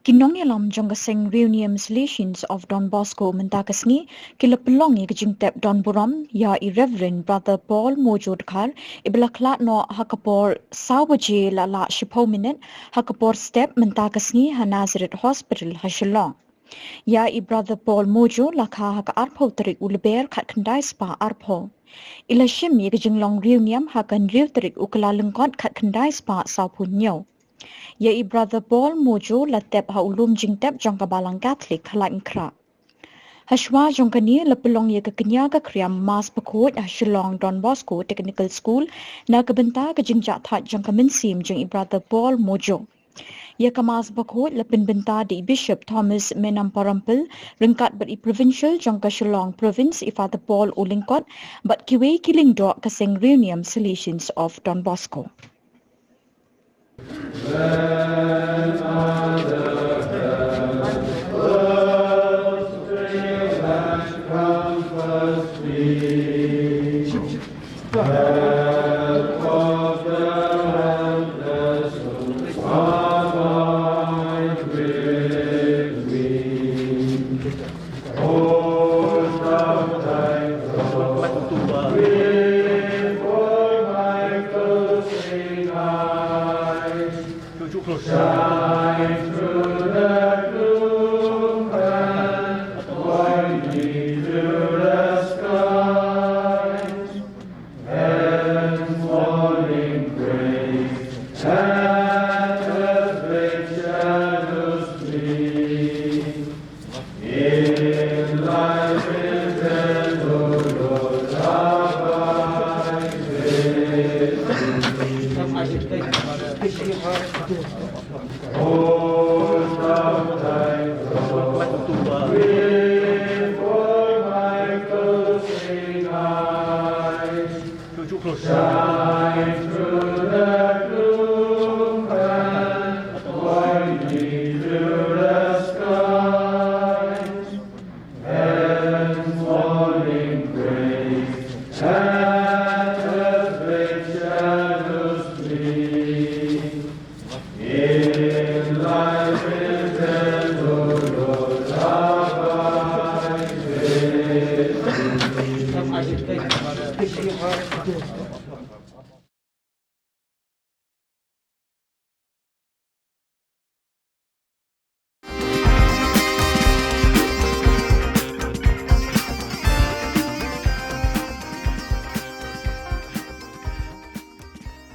Kinong yalam jongaseng reunion solutions of Don Bosco mentakasngi kila pelongi kejingtep Don Burom ya Irreverend Brother Paul Mojo Dkhar ibelakla no hakapor sawaje lala 10 minit hakapor step mentakasngi ha Nazareth Hospital ha Shillong. Ya Brother Paul Mojo lakha haka arpo tarik ulber kat kendai spa arpo. Ila shim ye kejinglong reunion hakan riu tarik ukala lengkot kat kendai spa saupunyo. Ya Brother Paul Mojo latep ha ulum jingtep jong kabalang Catholic halain kra. Hashwa jong kani lepelong ye kekenya ke kriam mas pekut ha Shillong Don Bosco Technical School na kebenta ke jingjak that jong kemensim jong Brother Paul Mojo. Ye kemas pekut lepin benta di Bishop Thomas Menamparampil ringkat beri provincial jong ke Shillong Province Father Paul Ulingkot but kiwe kiling dok keseng reunion solutions of Don Bosco. When other worlds thrill and comfort me, help of the helpless abide with me. Hold up thy throne before my closing eyes. Shine through the gloom and point me to the skies. Heaven's morning grace and earth's great shadows flee. In life intent, O Lord, abide with me. Hold up thy throne before my closing eyes. Shine through the gloom and point me to the skies. Heaven's morning grace and earth's great shadows flee. In life intent, O Lord, abide with me.